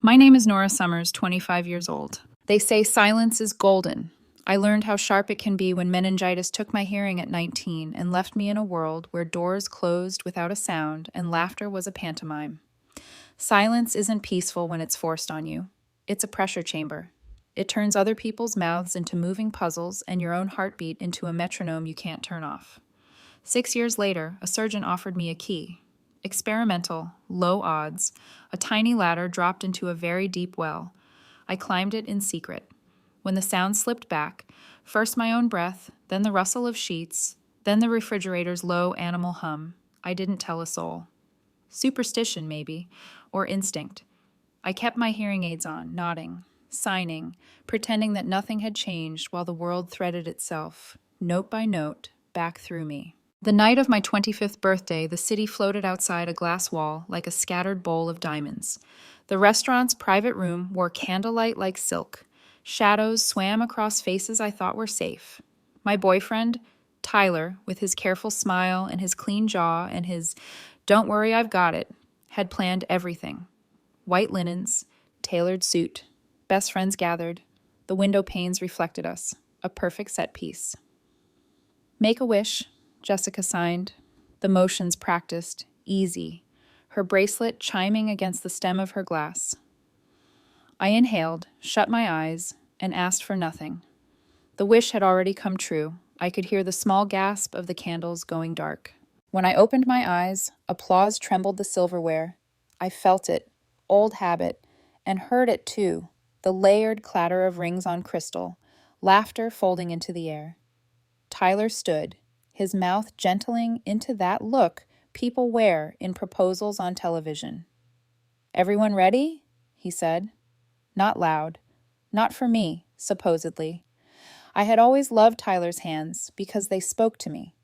My name is Nora Summers, 25 years old. They say silence is golden. I learned how sharp it can be when meningitis took my hearing at 19 and left me in a world where doors closed without a sound and laughter was a pantomime. Silence isn't peaceful when it's forced on you. It's a pressure chamber. It turns other people's mouths into moving puzzles and your own heartbeat into a metronome you can't turn off. 6 years later, a surgeon offered me a key. Experimental, low odds, a tiny ladder dropped into a very deep well. I climbed it in secret. When the sound slipped back, first my own breath, then the rustle of sheets, then the refrigerator's low animal hum, I didn't tell a soul. Superstition, maybe, or instinct. I kept my hearing aids on, nodding, signing, pretending that nothing had changed while the world threaded itself, note by note, back through me. The night of my 25th birthday, the city floated outside a glass wall like a scattered bowl of diamonds. The restaurant's private room wore candlelight like silk. Shadows swam across faces I thought were safe. My boyfriend, Tyler, with his careful smile and his clean jaw and his "don't worry, I've got it," had planned everything. White linens, tailored suit, best friends gathered. The window panes reflected us, a perfect set piece. "Make a wish," Jessica signed, the motions practiced, easy, her bracelet chiming against the stem of her glass. I inhaled, shut my eyes, and asked for nothing. The wish had already come true. I could hear the small gasp of the candles going dark. When I opened my eyes, applause trembled the silverware. I felt it, old habit, and heard it too, the layered clatter of rings on crystal, laughter folding into the air. Tyler stood, his mouth gentling into that look people wear in proposals on television. "Everyone ready?" he said. Not loud. Not for me, supposedly. I had always loved Tyler's hands because they spoke to me.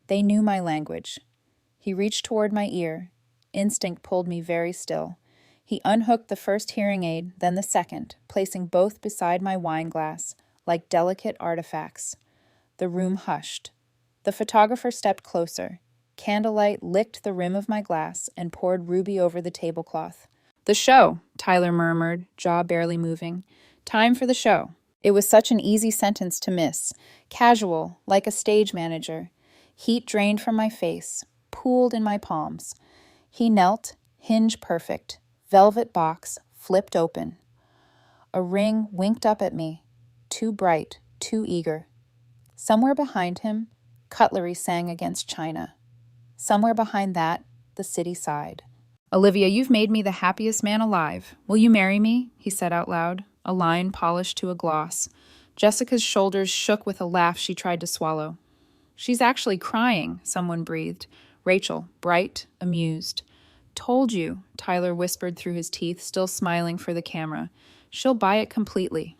They knew my language. He reached toward my ear. Instinct pulled me very still. He unhooked the first hearing aid, then the second, placing both beside my wine glass, like delicate artifacts. The room hushed. The photographer stepped closer. Candlelight licked the rim of my glass and poured ruby over the tablecloth. "The show," Tyler murmured, jaw barely moving. "Time for the show." It was such an easy sentence to miss. Casual, like a stage manager. Heat drained from my face, pooled in my palms. He knelt, hinge perfect, velvet box, flipped open. A ring winked up at me, too bright, too eager. Somewhere behind him, cutlery sang against china. Somewhere behind that, the city sighed. "Olivia, you've made me the happiest man alive. Will you marry me?" he said out loud, a line polished to a gloss. Jessica's shoulders shook with a laugh she tried to swallow. "She's actually crying," someone breathed. Rachel, bright, amused. "Told you," Tyler whispered through his teeth, still smiling for the camera. "She'll buy it completely."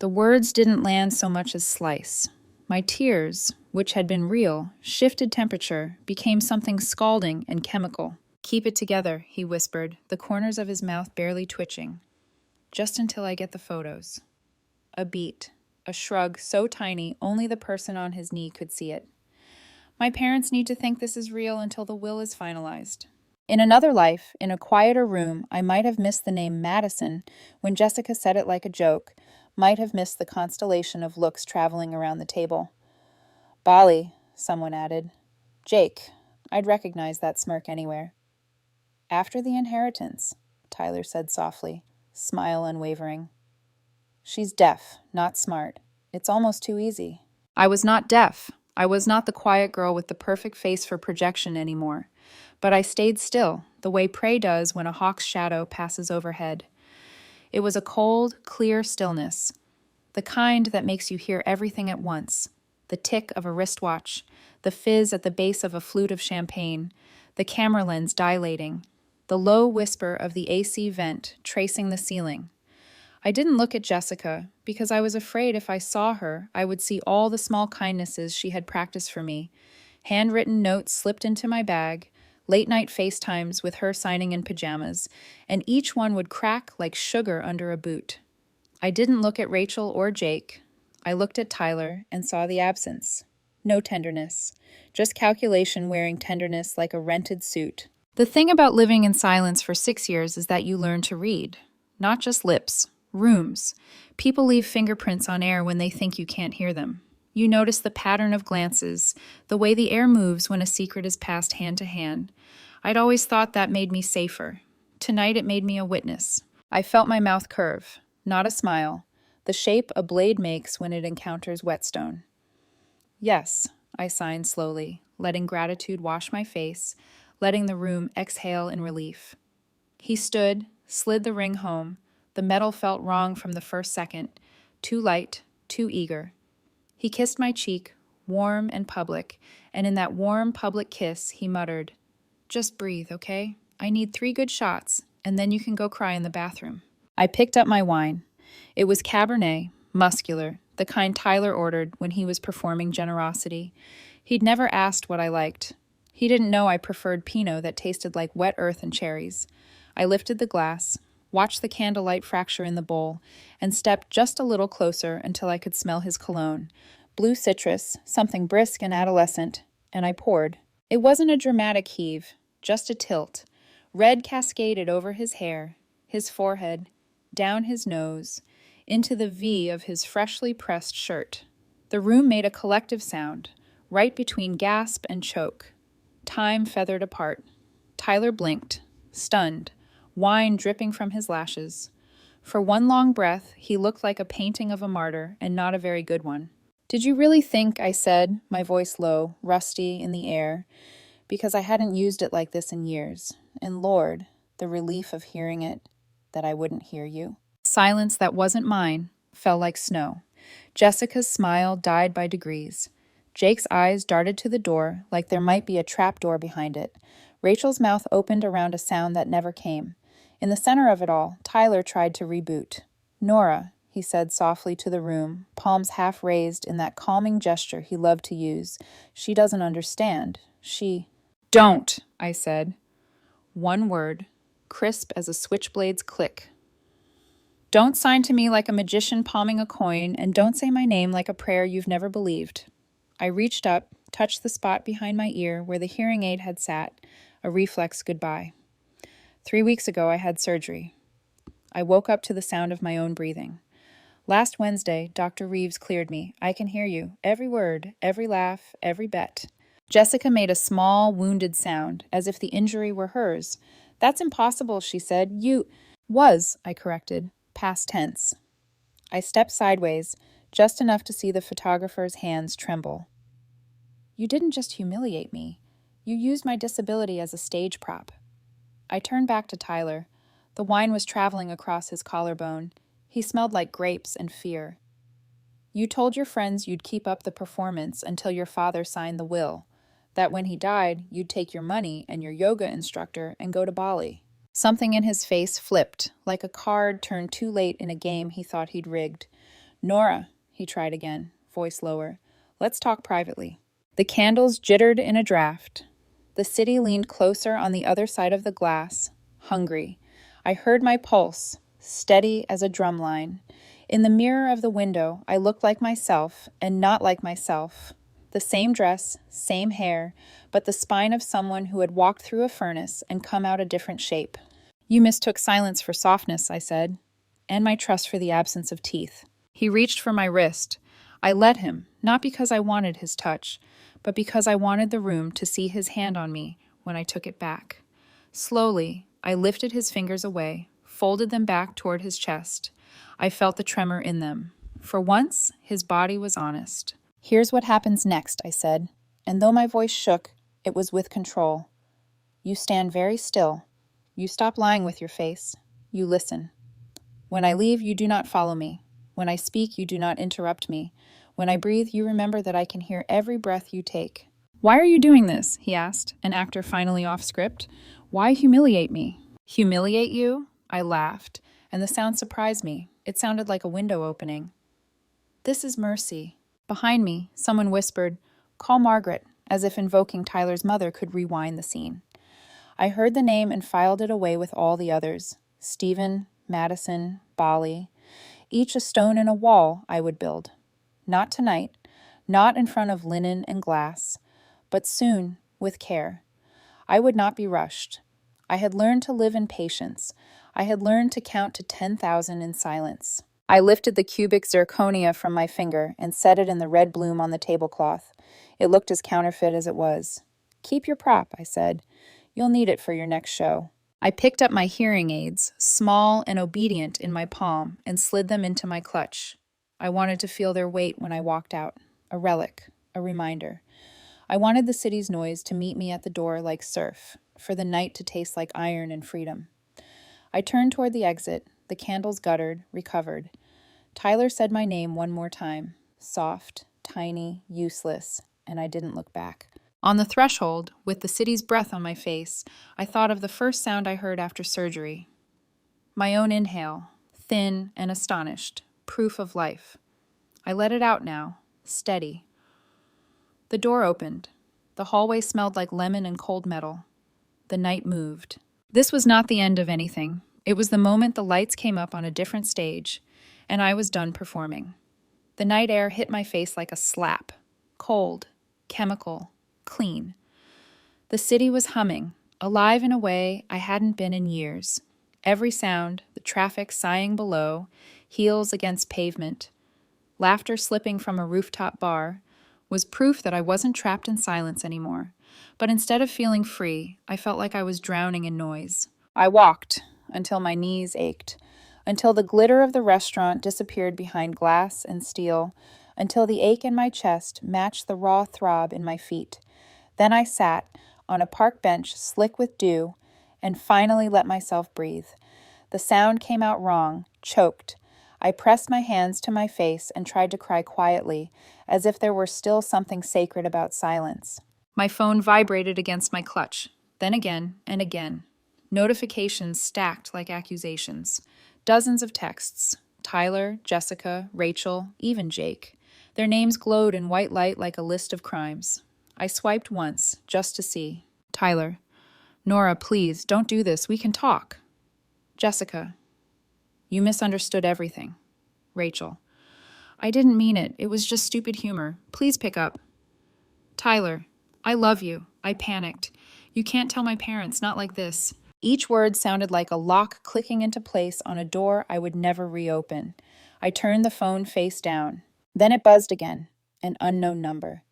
The words didn't land so much as slice. My tears, which had been real, shifted temperature, became something scalding and chemical. "Keep it together," he whispered, the corners of his mouth barely twitching. "Just until I get the photos." A beat, a shrug so tiny only the person on his knee could see it. "My parents need to think this is real until the will is finalized." In another life, in a quieter room, I might have missed the name Madison when Jessica said it like a joke, might have missed the constellation of looks traveling around the table. "Bali," someone added. "Jake." I'd recognize that smirk anywhere. "After the inheritance," Tyler said softly, smile unwavering. "She's deaf, not smart. It's almost too easy." I was not deaf. I was not the quiet girl with the perfect face for projection anymore. But I stayed still, the way prey does when a hawk's shadow passes overhead. It was a cold, clear stillness, the kind that makes you hear everything at once. The tick of a wristwatch, the fizz at the base of a flute of champagne, the camera lens dilating, the low whisper of the AC vent tracing the ceiling. I didn't look at Jessica because I was afraid if I saw her, I would see all the small kindnesses she had practiced for me. Handwritten notes slipped into my bag, late-night FaceTimes with her signing in pajamas, and each one would crack like sugar under a boot. I didn't look at Rachel or Jake. I looked at Tyler and saw the absence. No tenderness, just calculation wearing tenderness like a rented suit. The thing about living in silence for 6 years is that you learn to read. Not just lips, rooms. People leave fingerprints on air when they think you can't hear them. You notice the pattern of glances, the way the air moves when a secret is passed hand to hand. I'd always thought that made me safer. Tonight it made me a witness. I felt my mouth curve, not a smile, the shape a blade makes when it encounters whetstone. Yes, I signed slowly, letting gratitude wash my face, letting the room exhale in relief. He stood, slid the ring home. The metal felt wrong from the first second, too light, too eager. He kissed my cheek, warm and public, and in that warm public kiss, he muttered, "Just breathe, okay? I need 3 good shots, and then you can go cry in the bathroom." I picked up my wine. It was Cabernet, muscular, the kind Tyler ordered when he was performing generosity. He'd never asked what I liked. He didn't know I preferred Pinot that tasted like wet earth and cherries. I lifted the glass, watched the candlelight fracture in the bowl, and stepped just a little closer until I could smell his cologne. Blue citrus, something brisk and adolescent, and I poured. It wasn't a dramatic heave, just a tilt. Red cascaded over his hair, his forehead, down his nose, into the V of his freshly pressed shirt. The room made a collective sound, right between gasp and choke. Time feathered apart. Tyler blinked, stunned, wine dripping from his lashes. For one long breath, he looked like a painting of a martyr, and not a very good one. "Did you really think," I said, my voice low, rusty in the air, because I hadn't used it like this in years, and Lord, the relief of hearing it, that I wouldn't hear you? Silence that wasn't mine fell like snow. Jessica's smile died by degrees. Jake's eyes darted to the door like there might be a trap door behind it. Rachel's mouth opened around a sound that never came. In the center of it all, Tyler tried to reboot. "Nora," he said softly to the room, palms half raised in that calming gesture he loved to use. "She doesn't understand. She—" "Don't," I said. One word, crisp as a switchblade's click. "Don't sign to me like a magician palming a coin, and don't say my name like a prayer you've never believed." I reached up, touched the spot behind my ear where the hearing aid had sat, a reflex goodbye. 3 weeks ago, I had surgery. I woke up to the sound of my own breathing. Last Wednesday, Dr. Reeves cleared me. "I can hear you. Every word, every laugh, every bet." Jessica made a small, wounded sound, as if the injury were hers. "That's impossible," she said. "You—" "Was," I corrected. Past tense. I stepped sideways, just enough to see the photographer's hands tremble. "You didn't just humiliate me. You used my disability as a stage prop." I turned back to Tyler. The wine was traveling across his collarbone. He smelled like grapes and fear. "You told your friends you'd keep up the performance until your father signed the will, that when he died, you'd take your money and your yoga instructor and go to Bali." Something in his face flipped, like a card turned too late in a game he thought he'd rigged. "Nora," he tried again, voice lower, "let's talk privately." The candles jittered in a draft. The city leaned closer on the other side of the glass, hungry. I heard my pulse, steady as a drumline. In the mirror of the window, I looked like myself, and not like myself. The same dress, same hair, but the spine of someone who had walked through a furnace and come out a different shape. "You mistook silence for softness," I said, "and my trust for the absence of teeth." He reached for my wrist. I let him, not because I wanted his touch, but because I wanted the room to see his hand on me when I took it back. Slowly, I lifted his fingers away, folded them back toward his chest. I felt the tremor in them. For once, his body was honest. "Here's what happens next," I said, and though my voice shook, it was with control. "You stand very still. You stop lying with your face. You listen. When I leave, you do not follow me. When I speak, you do not interrupt me. When I breathe, you remember that I can hear every breath you take." "Why are you doing this?" he asked, an actor finally off script. "Why humiliate me?" "Humiliate you?" I laughed, and the sound surprised me. It sounded like a window opening. "This is mercy." Behind me, someone whispered, "Call Margaret," as if invoking Tyler's mother could rewind the scene. I heard the name and filed it away with all the others. Stephen, Madison, Bali. Each a stone in a wall I would build. Not tonight, not in front of linen and glass, but soon, with care. I would not be rushed. I had learned to live in patience. I had learned to count to 10,000 in silence. I lifted the cubic zirconia from my finger and set it in the red bloom on the tablecloth. It looked as counterfeit as it was. "Keep your prop," I said. "You'll need it for your next show." I picked up my hearing aids, small and obedient, in my palm and slid them into my clutch. I wanted to feel their weight when I walked out. A relic, a reminder. I wanted the city's noise to meet me at the door like surf, for the night to taste like iron and freedom. I turned toward the exit, the candles guttered, recovered. Tyler said my name one more time, soft, tiny, useless, and I didn't look back. On the threshold, with the city's breath on my face, I thought of the first sound I heard after surgery. My own inhale, thin and astonished, proof of life. I let it out now, steady. The door opened. The hallway smelled like lemon and cold metal. The night moved. This was not the end of anything. It was the moment the lights came up on a different stage, and I was done performing. The night air hit my face like a slap. Cold, chemical, clean. The city was humming, alive in a way I hadn't been in years. Every sound, the traffic sighing below, heels against pavement, laughter slipping from a rooftop bar, was proof that I wasn't trapped in silence anymore. But instead of feeling free, I felt like I was drowning in noise. I walked until my knees ached, until the glitter of the restaurant disappeared behind glass and steel, until the ache in my chest matched the raw throb in my feet. Then I sat on a park bench slick with dew and finally let myself breathe. The sound came out wrong, choked. I pressed my hands to my face and tried to cry quietly, as if there were still something sacred about silence. My phone vibrated against my clutch, then again and again. Notifications stacked like accusations. Dozens of texts. Tyler, Jessica, Rachel, even Jake. Their names glowed in white light like a list of crimes. I swiped once, just to see. Tyler. "Nora, please, don't do this. We can talk." Jessica. "You misunderstood everything." Rachel. "I didn't mean it. It was just stupid humor. Please pick up." Tyler. "I love you." I panicked. "You can't tell my parents, not like this." Each word sounded like a lock clicking into place on a door I would never reopen. I turned the phone face down. Then it buzzed again, an unknown number.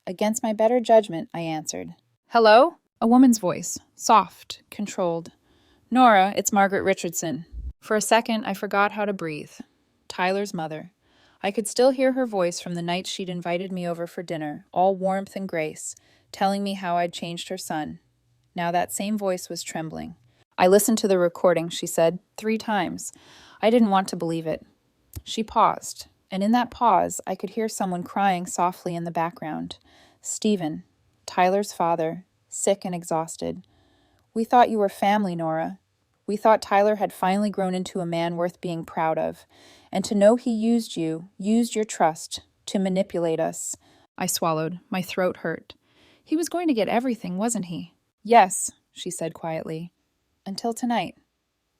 Against my better judgment, I answered. "Hello?" A woman's voice, soft, controlled. "Nora, it's Margaret Richardson." For a second, I forgot how to breathe. Tyler's mother. I could still hear her voice from the night she'd invited me over for dinner, all warmth and grace, telling me how I'd changed her son. Now that same voice was trembling. "I listened to the recording," she said, 3 times. I didn't want to believe it. She paused, and in that pause, I could hear someone crying softly in the background. Stephen, Tyler's father, sick and exhausted. "We thought you were family, Nora. We thought Tyler had finally grown into a man worth being proud of. And to know he used you, used your trust, to manipulate us." I swallowed. My throat hurt. "He was going to get everything, wasn't he?" "Yes," she said quietly. "Until tonight.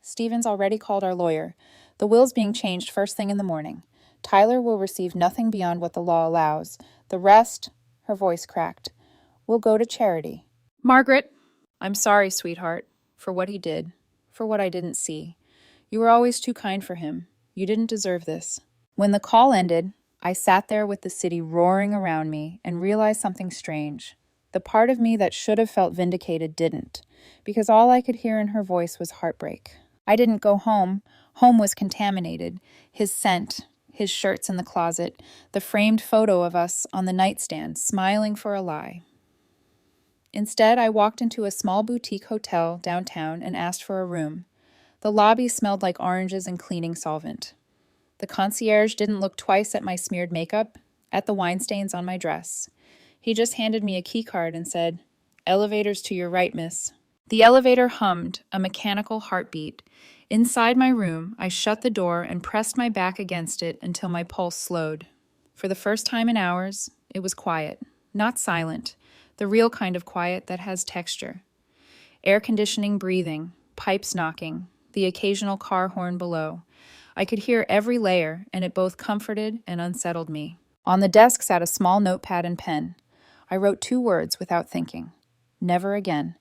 Stephen's already called our lawyer. The will's being changed first thing in the morning. Tyler will receive nothing beyond what the law allows. The rest," her voice cracked, "will go to charity." "Margaret!" "I'm sorry, sweetheart, for what he did, for what I didn't see. You were always too kind for him. You didn't deserve this." When the call ended, I sat there with the city roaring around me and realized something strange. The part of me that should have felt vindicated didn't, because all I could hear in her voice was heartbreak. I didn't go home. Home was contaminated. His scent, his shirts in the closet, the framed photo of us on the nightstand, smiling for a lie. Instead, I walked into a small boutique hotel downtown and asked for a room. The lobby smelled like oranges and cleaning solvent. The concierge didn't look twice at my smeared makeup, at the wine stains on my dress. He just handed me a key card and said, "Elevator's to your right, miss." The elevator hummed, a mechanical heartbeat. Inside my room, I shut the door and pressed my back against it until my pulse slowed. For the first time in hours, it was quiet, not silent, the real kind of quiet that has texture. Air conditioning breathing, pipes knocking, the occasional car horn below. I could hear every layer, and it both comforted and unsettled me. On the desk sat a small notepad and pen. I wrote 2 words without thinking. Never again.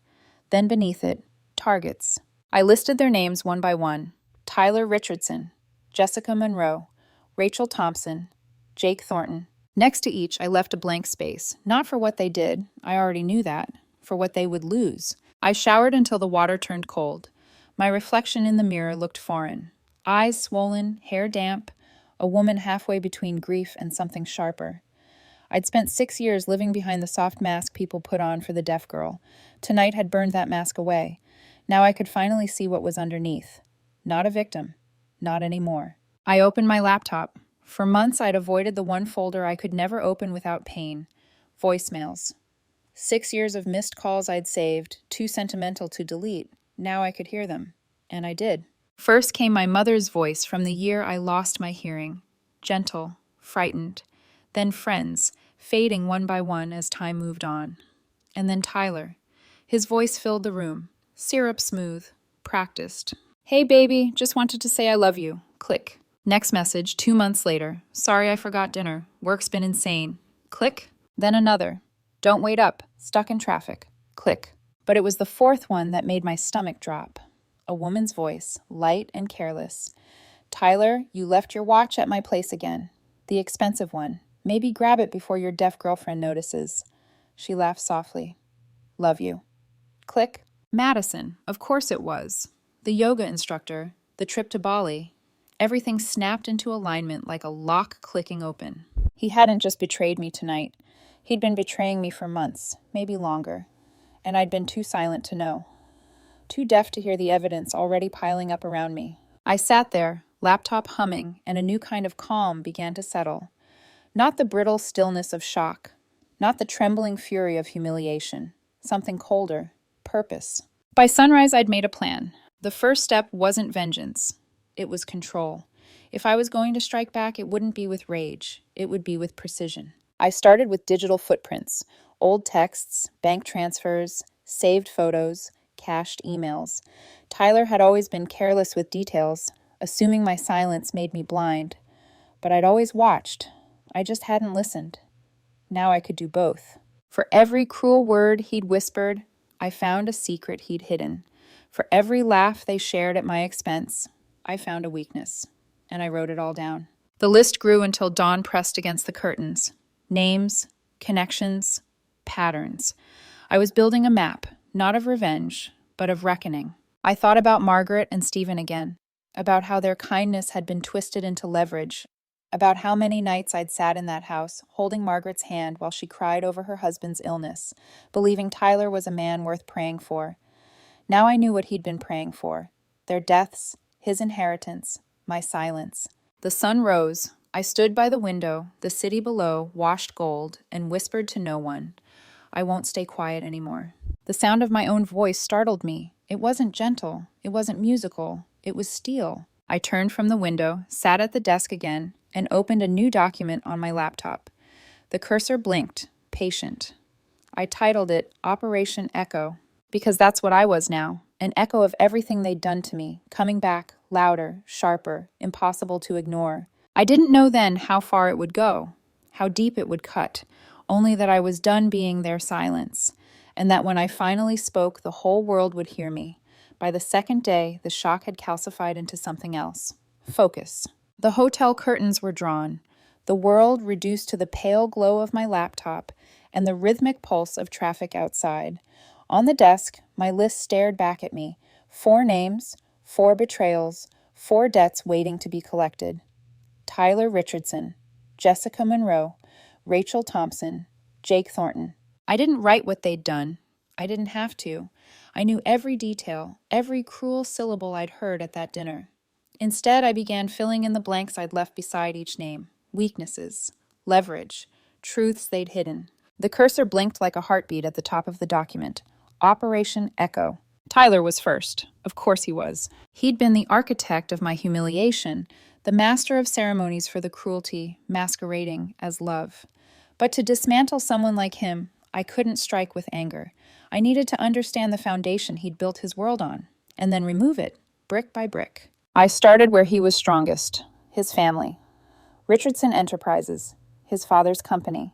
Then beneath it, targets. I listed their names one by one. Tyler Richardson, Jessica Monroe, Rachel Thompson, Jake Thornton. Next to each, I left a blank space, not for what they did, I already knew that, for what they would lose. I showered until the water turned cold. My reflection in the mirror looked foreign. Eyes swollen, hair damp, a woman halfway between grief and something sharper. I'd spent 6 years living behind the soft mask people put on for the deaf girl. Tonight had burned that mask away. Now I could finally see what was underneath. Not a victim. Not anymore. I opened my laptop. For months, I'd avoided the one folder I could never open without pain. Voicemails. 6 years of missed calls I'd saved, too sentimental to delete. Now I could hear them. And I did. First came my mother's voice from the year I lost my hearing. Gentle, frightened. Then friends, fading one by one as time moved on. And then Tyler. His voice filled the room. Syrup smooth. Practiced. Hey baby, just wanted to say I love you. Click. Next message, 2 months later. Sorry I forgot dinner. Work's been insane. Click. Then another. Don't wait up. Stuck in traffic. Click. But it was the fourth one that made my stomach drop. A woman's voice, light and careless. Tyler, you left your watch at my place again. The expensive one. Maybe grab it before your deaf girlfriend notices. She laughed softly. Love you. Click. Madison. Of course it was. The yoga instructor. The trip to Bali. Everything snapped into alignment like a lock clicking open. He hadn't just betrayed me tonight. He'd been betraying me for months, maybe longer. And I'd been too silent to know. Too deaf to hear the evidence already piling up around me. I sat there, laptop humming, and a new kind of calm began to settle. Not the brittle stillness of shock. Not the trembling fury of humiliation. Something colder. Purpose. By sunrise, I'd made a plan. The first step wasn't vengeance. It was control. If I was going to strike back, it wouldn't be with rage. It would be with precision. I started with digital footprints, old texts, bank transfers, saved photos, cached emails. Tyler had always been careless with details, assuming my silence made me blind. But I'd always watched. I just hadn't listened. Now I could do both. For every cruel word he'd whispered, I found a secret he'd hidden. For every laugh they shared at my expense, I found a weakness. And I wrote it all down. The list grew until dawn pressed against the curtains. Names, connections, patterns. I was building a map, not of revenge, but of reckoning. I thought about Margaret and Stephen again, about how their kindness had been twisted into leverage, about how many nights I'd sat in that house, holding Margaret's hand while she cried over her husband's illness, believing Tyler was a man worth praying for. Now I knew what he'd been praying for. Their deaths, his inheritance, my silence. The sun rose. I stood by the window, the city below, washed gold, and whispered to no one. I won't stay quiet anymore. The sound of my own voice startled me. It wasn't gentle. It wasn't musical. It was steel. I turned from the window, sat at the desk again, and opened a new document on my laptop. The cursor blinked, patient. I titled it Operation Echo, because that's what I was now, an echo of everything they'd done to me, coming back, louder, sharper, impossible to ignore. I didn't know then how far it would go, how deep it would cut, only that I was done being their silence, and that when I finally spoke, the whole world would hear me. By the second day, the shock had calcified into something else. Focus. The hotel curtains were drawn, the world reduced to the pale glow of my laptop and the rhythmic pulse of traffic outside. On the desk, my list stared back at me. 4 names, 4 betrayals, 4 debts waiting to be collected. Tyler Richardson, Jessica Monroe, Rachel Thompson, Jake Thornton. I didn't write what they'd done. I didn't have to. I knew every detail, every cruel syllable I'd heard at that dinner. Instead, I began filling in the blanks I'd left beside each name. Weaknesses, leverage, truths they'd hidden. The cursor blinked like a heartbeat at the top of the document. Operation Echo. Tyler was first. Of course he was. He'd been the architect of my humiliation, the master of ceremonies for the cruelty, masquerading as love. But to dismantle someone like him, I couldn't strike with anger. I needed to understand the foundation he'd built his world on, and then remove it, brick by brick. I started where he was strongest, his family. Richardson Enterprises, his father's company.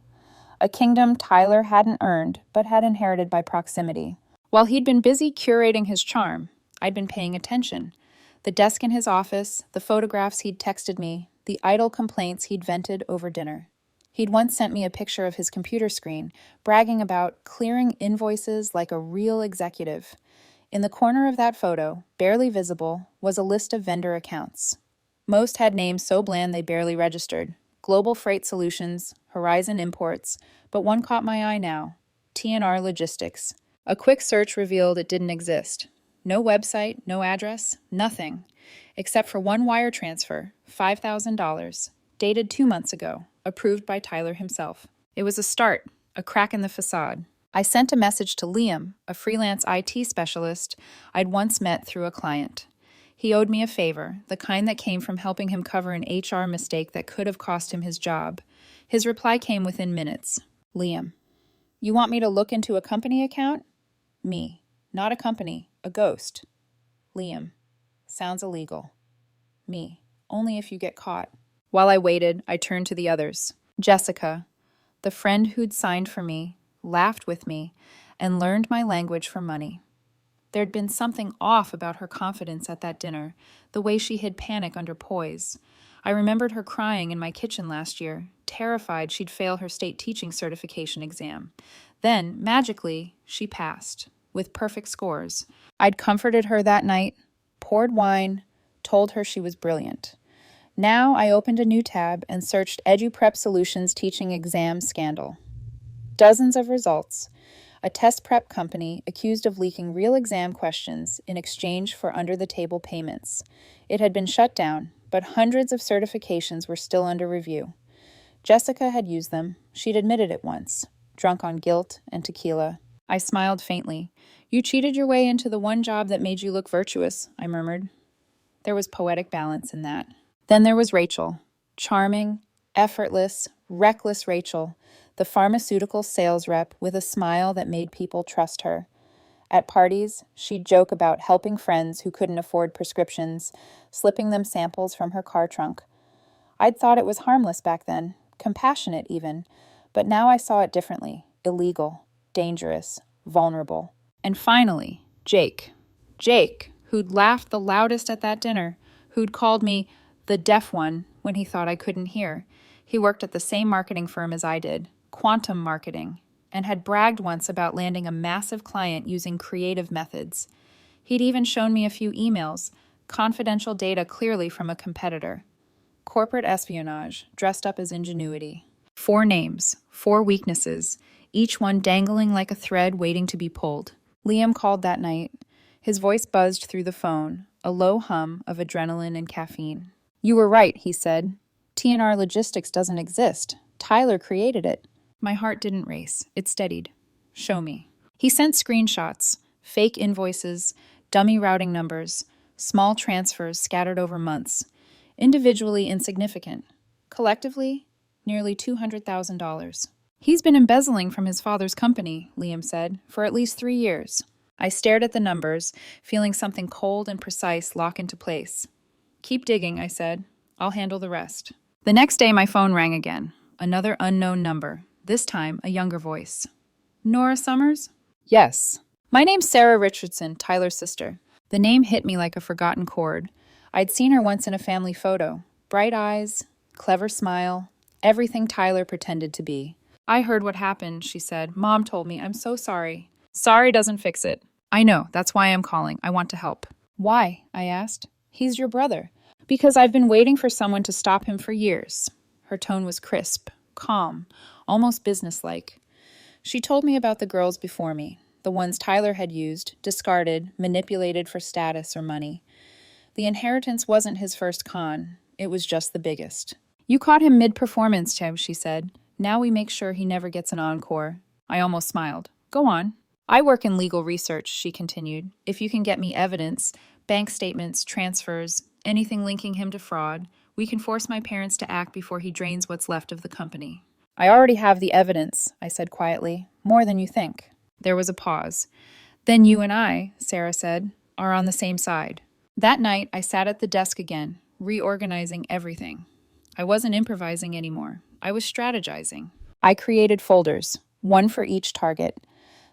A kingdom Tyler hadn't earned, but had inherited by proximity. While he'd been busy curating his charm, I'd been paying attention. The desk in his office, the photographs he'd texted me, the idle complaints he'd vented over dinner. He'd once sent me a picture of his computer screen, bragging about clearing invoices like a real executive. In the corner of that photo, barely visible, was a list of vendor accounts. Most had names so bland they barely registered. Global Freight Solutions, Horizon Imports, but one caught my eye now. TNR Logistics. A quick search revealed it didn't exist. No website, no address, nothing. Except for one wire transfer, $5,000, dated 2 months ago, approved by Tyler himself. It was a start, a crack in the facade. I sent a message to Liam, a freelance IT specialist I'd once met through a client. He owed me a favor, the kind that came from helping him cover an HR mistake that could have cost him his job. His reply came within minutes. Liam, you want me to look into a company account? Me, not a company, a ghost. Liam, sounds illegal. Me, only if you get caught. While I waited, I turned to the others. Jessica, the friend who'd signed for me, laughed with me, and learned my language for money. There'd been something off about her confidence at that dinner, the way she hid panic under poise. I remembered her crying in my kitchen last year, terrified she'd fail her state teaching certification exam. Then, magically, she passed, with perfect scores. I'd comforted her that night, poured wine, told her she was brilliant. Now I opened a new tab and searched EduPrep Solutions teaching exam scandal. Dozens of results. A test prep company accused of leaking real exam questions in exchange for under-the-table payments. It had been shut down, but hundreds of certifications were still under review. Jessica had used them. She'd admitted it once, drunk on guilt and tequila. I smiled faintly. You cheated your way into the one job that made you look virtuous, I murmured. There was poetic balance in that. Then there was Rachel. Charming, effortless, reckless Rachel, the pharmaceutical sales rep with a smile that made people trust her. At parties, she'd joke about helping friends who couldn't afford prescriptions, slipping them samples from her car trunk. I'd thought it was harmless back then, compassionate even, but now I saw it differently, illegal, dangerous, vulnerable. And finally, Jake. Jake, who'd laughed the loudest at that dinner, who'd called me the deaf one when he thought I couldn't hear. He worked at the same marketing firm as I did, Quantum Marketing, and had bragged once about landing a massive client using creative methods. He'd even shown me a few emails, confidential data clearly from a competitor. Corporate espionage, dressed up as ingenuity. 4 names, 4 weaknesses, each one dangling like a thread waiting to be pulled. Liam called that night. His voice buzzed through the phone, a low hum of adrenaline and caffeine. You were right, he said. TNR Logistics doesn't exist. Tyler created it. My heart didn't race. It steadied. Show me. He sent screenshots, fake invoices, dummy routing numbers, small transfers scattered over months. Individually insignificant. Collectively, nearly $200,000. He's been embezzling from his father's company, Liam said, for at least 3 years. I stared at the numbers, feeling something cold and precise lock into place. Keep digging, I said. I'll handle the rest. The next day, my phone rang again. Another unknown number, this time a younger voice. Nora Summers? Yes. My name's Sarah Richardson, Tyler's sister. The name hit me like a forgotten chord. I'd seen her once in a family photo. Bright eyes, clever smile, everything Tyler pretended to be. I heard what happened, she said. Mom told me. I'm so sorry. Sorry doesn't fix it. I know. That's why I'm calling. I want to help. Why? I asked. He's your brother. Because I've been waiting for someone to stop him for years. Her tone was crisp, calm, almost businesslike. She told me about the girls before me, the ones Tyler had used, discarded, manipulated for status or money. The inheritance wasn't his first con. It was just the biggest. You caught him mid-performance, Tim, she said. Now we make sure he never gets an encore. I almost smiled. Go on. I work in legal research, she continued. If you can get me evidence, bank statements, transfers, anything linking him to fraud, we can force my parents to act before he drains what's left of the company. I already have the evidence, I said quietly. More than you think. There was a pause. Then you and I, Sarah said, are on the same side. That night, I sat at the desk again, reorganizing everything. I wasn't improvising anymore. I was strategizing. I created folders, one for each target.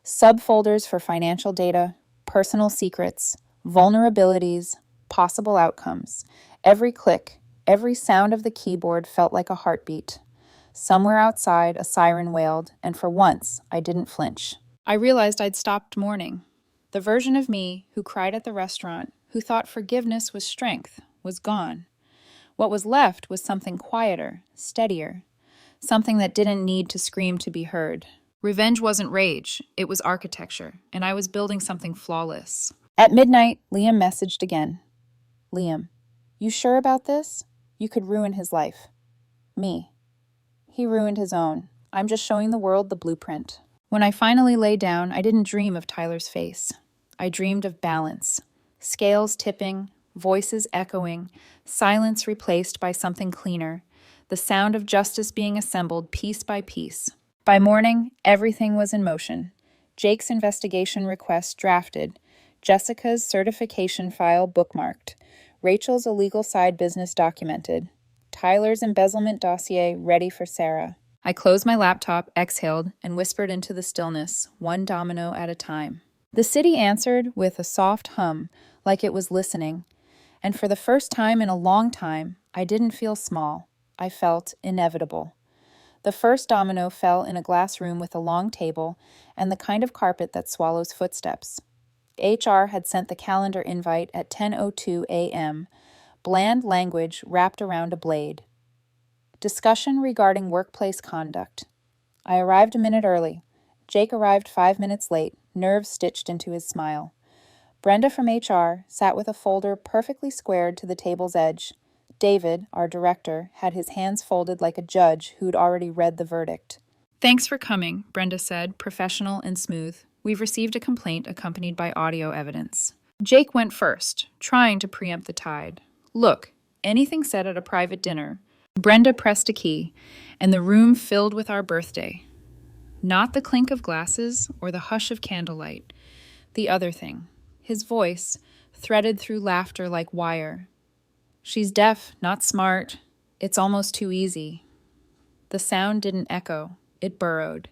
Subfolders for financial data, personal secrets, vulnerabilities, possible outcomes. Every click, every sound of the keyboard felt like a heartbeat. Somewhere outside, a siren wailed, and for once, I didn't flinch. I realized I'd stopped mourning. The version of me who cried at the restaurant, who thought forgiveness was strength, was gone. What was left was something quieter, steadier, something that didn't need to scream to be heard. Revenge wasn't rage, it was architecture, and I was building something flawless. At midnight, Liam messaged again. Liam, you sure about this? You could ruin his life. Me. He ruined his own. I'm just showing the world the blueprint. When I finally lay down, I didn't dream of Tyler's face. I dreamed of balance. Scales tipping, voices echoing, silence replaced by something cleaner, the sound of justice being assembled piece by piece. By morning, everything was in motion. Jake's investigation request drafted, Jessica's certification file bookmarked, Rachel's illegal side business documented, Tyler's embezzlement dossier ready for Sarah. I closed my laptop, exhaled, and whispered into the stillness, one domino at a time. The city answered with a soft hum, like it was listening. And for the first time in a long time, I didn't feel small. I felt inevitable. The first domino fell in a glass room with a long table and the kind of carpet that swallows footsteps. HR had sent the calendar invite at 10:02 a.m., bland language wrapped around a blade. Discussion regarding workplace conduct. I arrived a minute early. Jake arrived 5 minutes late, nerves stitched into his smile. Brenda from HR sat with a folder perfectly squared to the table's edge. David, our director, had his hands folded like a judge who'd already read the verdict. Thanks for coming, Brenda said, professional and smooth. We've received a complaint accompanied by audio evidence. Jake went first, trying to preempt the tide. Look, anything said at a private dinner. Brenda pressed a key, and the room filled with our birthday. Not the clink of glasses or the hush of candlelight. The other thing. His voice, threaded through laughter like wire. She's deaf, not smart. It's almost too easy. The sound didn't echo. It burrowed.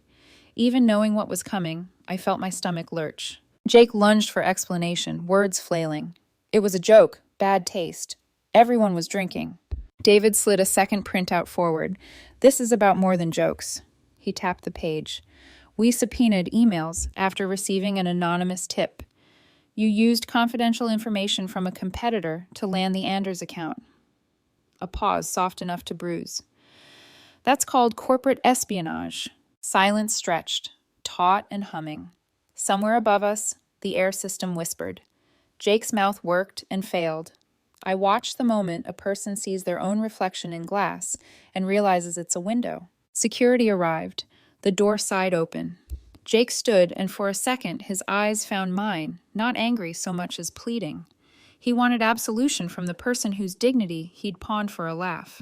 Even knowing what was coming, I felt my stomach lurch. Jake lunged for explanation, words flailing. It was a joke, bad taste. Everyone was drinking. David slid a second printout forward. This is about more than jokes. He tapped the page. We subpoenaed emails after receiving an anonymous tip. You used confidential information from a competitor to land the Anders account. A pause soft enough to bruise. That's called corporate espionage. Silence stretched, taut and humming. Somewhere above us, the air system whispered. Jake's mouth worked and failed. I watched the moment a person sees their own reflection in glass and realizes it's a window. Security arrived, the door side open. Jake stood, and for a second his eyes found mine, not angry so much as pleading. He wanted absolution from the person whose dignity he'd pawned for a laugh.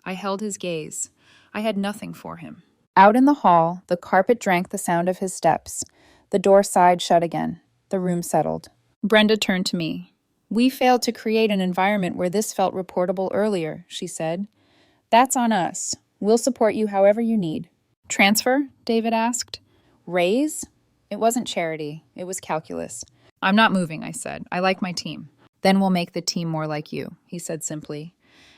I held his gaze. I had nothing for him. Out in the hall, the carpet drank the sound of his steps. The door side shut again. The room settled. Brenda turned to me. We failed to create an environment where this felt reportable earlier, she said. That's on us. We'll support you however you need. Transfer? David asked. Raise? It wasn't charity. It was calculus. I'm not moving, I said. I like my team. Then we'll make the team more like you, he said simply.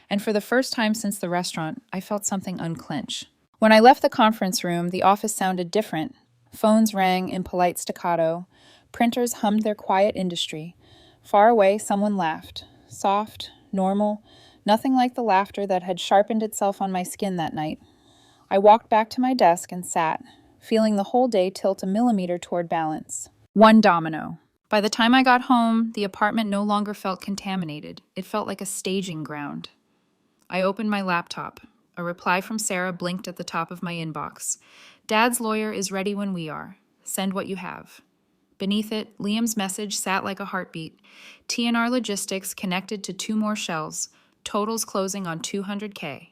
And for the first time since the restaurant, I felt something unclench. When I left the conference room, the office sounded different. Phones rang in polite staccato. Printers hummed their quiet industry. Far away, someone laughed. Soft, normal, nothing like the laughter that had sharpened itself on my skin that night. I walked back to my desk and sat, feeling the whole day tilt a millimeter toward balance. One domino. By the time I got home, the apartment no longer felt contaminated. It felt like a staging ground. I opened my laptop. A reply from Sarah blinked at the top of my inbox. Dad's lawyer is ready when we are. Send what you have. Beneath it, Liam's message sat like a heartbeat. T&R Logistics connected to 2 more shells, totals closing on $200K.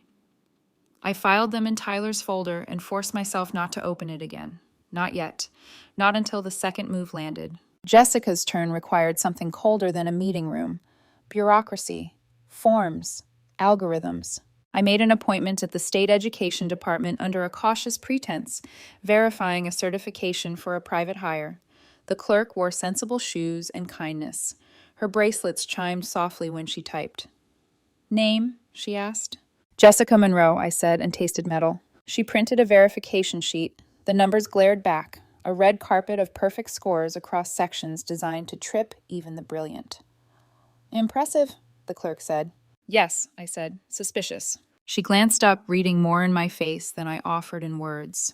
I filed them in Tyler's folder and forced myself not to open it again. Not yet. Not until the second move landed. Jessica's turn required something colder than a meeting room. Bureaucracy. Forms. Algorithms. I made an appointment at the state education department under a cautious pretense, verifying a certification for a private hire. The clerk wore sensible shoes and kindness. Her bracelets chimed softly when she typed. Name? She asked. Jessica Monroe, I said, and tasted metal. She printed a verification sheet. The numbers glared back, a red carpet of perfect scores across sections designed to trip even the brilliant. Impressive, the clerk said. Yes, I said, suspicious. She glanced up, reading more in my face than I offered in words.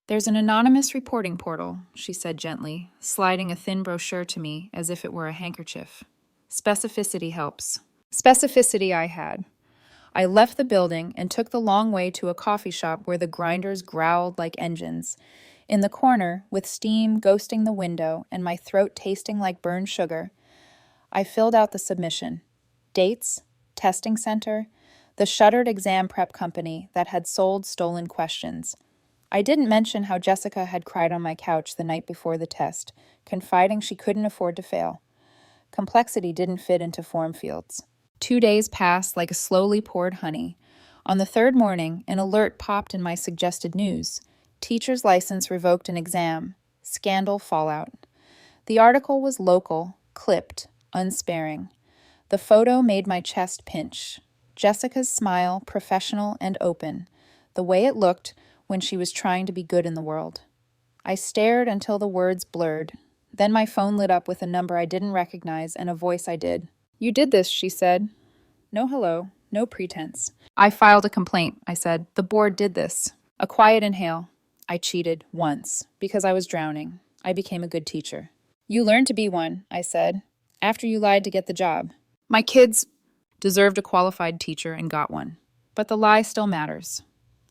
There's an anonymous reporting portal, she said gently, sliding a thin brochure to me as if it were a handkerchief. Specificity helps. Specificity I had. I left the building and took the long way to a coffee shop where the grinders growled like engines. In the corner, with steam ghosting the window and my throat tasting like burned sugar, I filled out the submission. Dates, testing center, the shuttered exam prep company that had sold stolen questions. I didn't mention how Jessica had cried on my couch the night before the test, confiding she couldn't afford to fail. Complexity didn't fit into form fields. 2 days passed like a slowly poured honey. On the third morning, an alert popped in my suggested news. Teacher's license revoked in exam. Scandal fallout. The article was local, clipped, unsparing. The photo made my chest pinch. Jessica's smile, professional and open. The way it looked when she was trying to be good in the world. I stared until the words blurred. Then my phone lit up with a number I didn't recognize and a voice I did. You did this, she said. No hello, no pretense. I filed a complaint, I said. The board did this. A quiet inhale. I cheated once because I was drowning. I became a good teacher. You learned to be one, I said, after you lied to get the job. My kids deserved a qualified teacher and got one. But the lie still matters.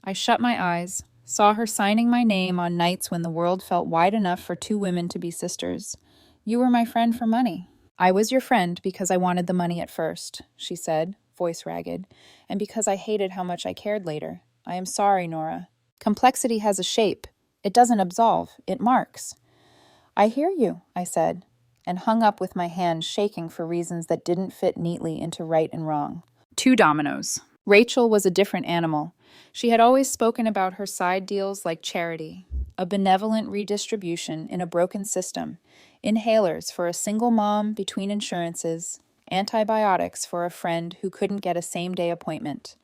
I shut my eyes, saw her signing my name on nights when the world felt wide enough for two women to be sisters. You were my friend for money. I was your friend because I wanted the money at first, she said, voice ragged, and because I hated how much I cared later. I am sorry, Nora. Complexity has a shape. It doesn't absolve, it marks. I hear you, I said, and hung up with my hands shaking for reasons that didn't fit neatly into right and wrong. 2 dominoes. Rachel was a different animal. She had always spoken about her side deals like charity, a benevolent redistribution in a broken system, inhalers for a single mom between insurances, antibiotics for a friend who couldn't get a same-day appointment.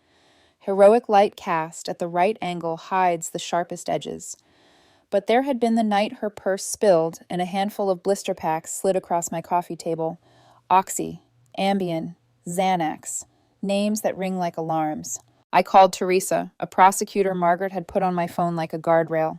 Heroic light cast at the right angle hides the sharpest edges. But there had been the night her purse spilled and a handful of blister packs slid across my coffee table. Oxy, Ambien, Xanax, names that ring like alarms. I called Teresa, a prosecutor Margaret had put on my phone like a guardrail.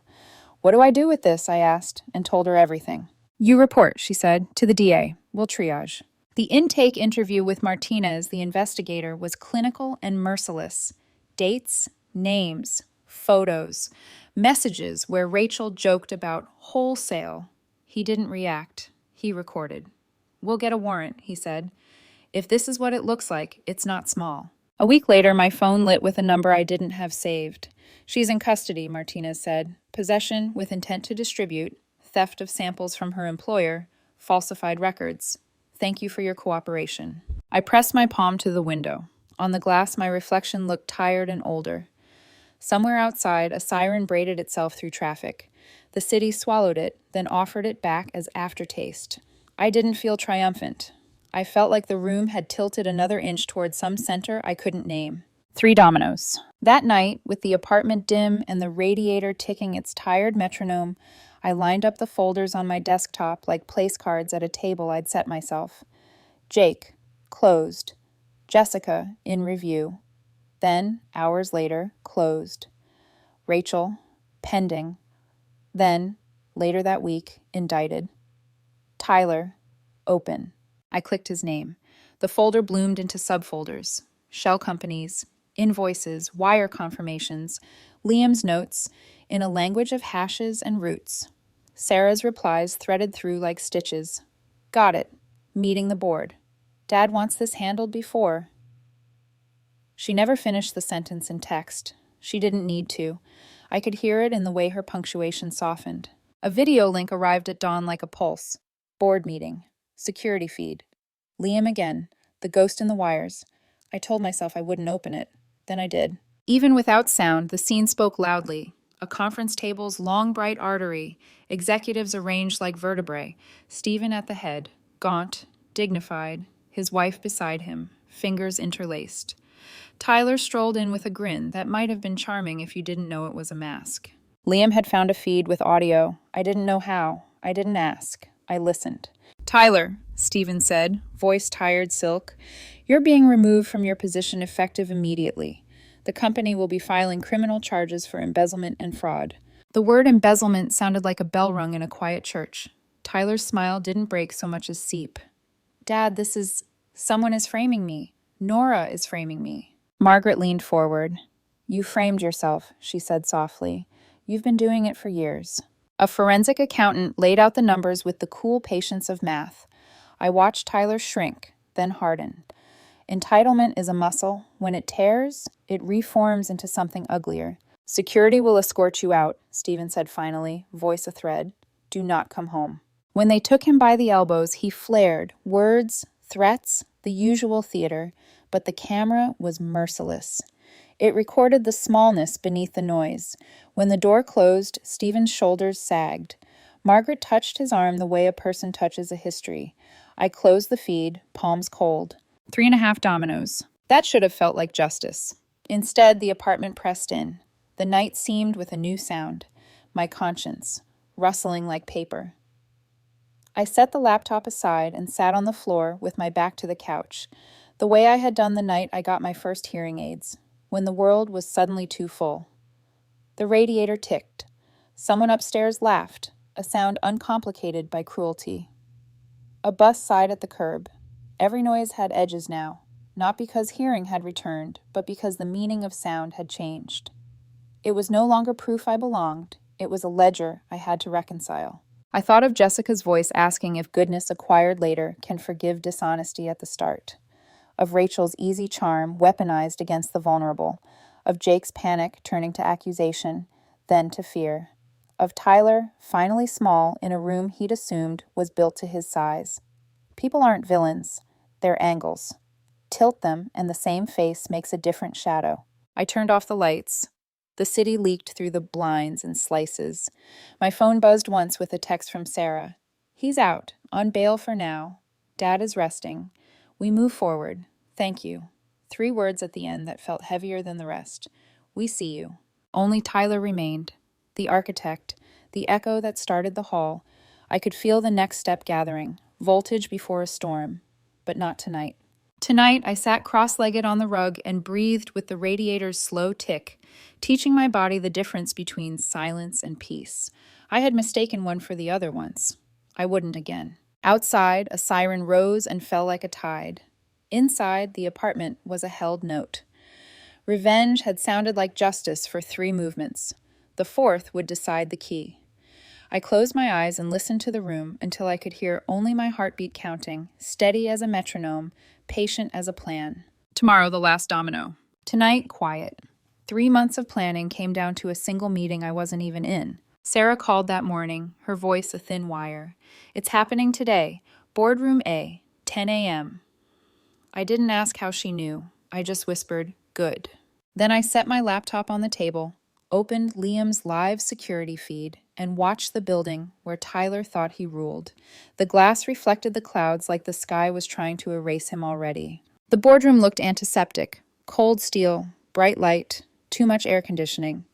What do I do with this? I asked, and told her everything. You report, she said, to the DA. We'll triage. The intake interview with Martinez, the investigator, was clinical and merciless. Dates, names, photos, messages where Rachel joked about wholesale. He didn't react. He recorded. We'll get a warrant, he said. If this is what it looks like, it's not small. A week later, my phone lit with a number I didn't have saved. She's in custody, Martinez said. Possession with intent to distribute, theft of samples from her employer, falsified records. Thank you for your cooperation. I pressed my palm to the window. On the glass, my reflection looked tired and older. Somewhere outside, a siren braided itself through traffic. The city swallowed it, then offered it back as aftertaste. I didn't feel triumphant. I felt like the room had tilted another inch toward some center I couldn't name. 3 dominoes. That night, with the apartment dim and the radiator ticking its tired metronome, I lined up the folders on my desktop like place cards at a table I'd set myself. Jake, closed. Jessica, in review. Then, hours later, closed. Rachel, pending. Then, later that week, indicted. Tyler, open. I clicked his name. The folder bloomed into subfolders. Shell companies, invoices, wire confirmations, Liam's notes, in a language of hashes and roots. Sarah's replies threaded through like stitches. Got it. Meeting the board. Dad wants this handled before. She never finished the sentence in text. She didn't need to. I could hear it in the way her punctuation softened. A video link arrived at dawn like a pulse. Board meeting. Security feed. Liam again. The ghost in the wires. I told myself I wouldn't open it. Then I did. Even without sound, the scene spoke loudly. A conference table's long, bright artery, executives arranged like vertebrae, Stephen at the head, gaunt, dignified, his wife beside him, fingers interlaced. Tyler strolled in with a grin that might have been charming if you didn't know it was a mask. Liam had found a feed with audio. I didn't know how. I didn't ask. I listened. Tyler, Stephen said, voice tired silk, you're being removed from your position effective immediately. The company will be filing criminal charges for embezzlement and fraud. The word embezzlement sounded like a bell rung in a quiet church. Tyler's smile didn't break so much as seep. Dad, someone is framing me. Nora is framing me. Margaret leaned forward. You framed yourself, she said softly. You've been doing it for years. A forensic accountant laid out the numbers with the cool patience of math. I watched Tyler shrink, then harden. Entitlement is a muscle. When it tears, it reforms into something uglier. Security will escort you out, Stephen said finally, voice a thread. Do not come home. When they took him by the elbows, he flared, words, threats, the usual theater, but the camera was merciless. It recorded the smallness beneath the noise. When the door closed, Stephen's shoulders sagged. Margaret touched his arm the way a person touches a history. I closed the feed, palms cold. 3.5 dominoes. That should have felt like justice. Instead, the apartment pressed in. The night seemed with a new sound. My conscience, rustling like paper. I set the laptop aside and sat on the floor with my back to the couch, the way I had done the night I got my first hearing aids, when the world was suddenly too full. The radiator ticked. Someone upstairs laughed, a sound uncomplicated by cruelty. A bus sighed at the curb. Every noise had edges now, not because hearing had returned, but because the meaning of sound had changed. It was no longer proof I belonged. It was a ledger I had to reconcile. I thought of Jessica's voice asking if goodness acquired later can forgive dishonesty at the start, of Rachel's easy charm weaponized against the vulnerable, of Jake's panic turning to accusation, then to fear, of Tyler, finally small, in a room he'd assumed was built to his size. People aren't villains. They're angles. Tilt them, and the same face makes a different shadow. I turned off the lights. The city leaked through the blinds and slices. My phone buzzed once with a text from Sarah. He's out, on bail for now. Dad is resting. We move forward. Thank you. 3 words at the end that felt heavier than the rest. We see you. Only Tyler remained. The architect, the echo that started the hall. I could feel the next step gathering, voltage before a storm. But not tonight. Tonight, I sat cross-legged on the rug and breathed with the radiator's slow tick, teaching my body the difference between silence and peace. I had mistaken one for the other once. I wouldn't again. Outside, a siren rose and fell like a tide. Inside, the apartment was a held note. Revenge had sounded like justice for 3 movements. The 4th would decide the key. I closed my eyes and listened to the room until I could hear only my heartbeat counting, steady as a metronome, patient as a plan. Tomorrow, the last domino. Tonight, quiet. 3 months of planning came down to a single meeting I wasn't even in. Sarah called that morning, her voice a thin wire. It's happening today. Boardroom A, 10 a.m. I didn't ask how she knew. I just whispered, good. Then I set my laptop on the table, opened Liam's live security feed, and watched the building where Tyler thought he ruled. The glass reflected the clouds like the sky was trying to erase him already. The boardroom looked antiseptic. Cold steel, bright light, too much air conditioning.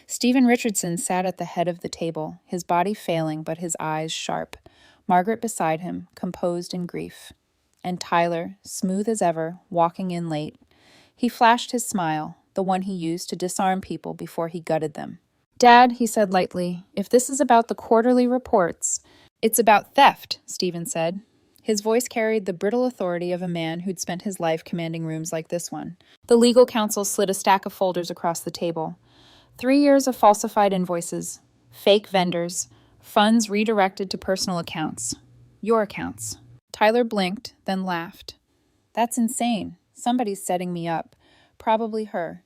Stephen Richardson sat at the head of the table, his body failing but his eyes sharp. Margaret beside him, composed in grief. And Tyler, smooth as ever, walking in late. He flashed his smile, the one he used to disarm people before he gutted them. Dad, he said lightly, if this is about the quarterly reports, it's about theft, Stephen said. His voice carried the brittle authority of a man who'd spent his life commanding rooms like this one. The legal counsel slid a stack of folders across the table. 3 years of falsified invoices, fake vendors, funds redirected to personal accounts. Your accounts. Tyler blinked, then laughed. That's insane. Somebody's setting me up. Probably her.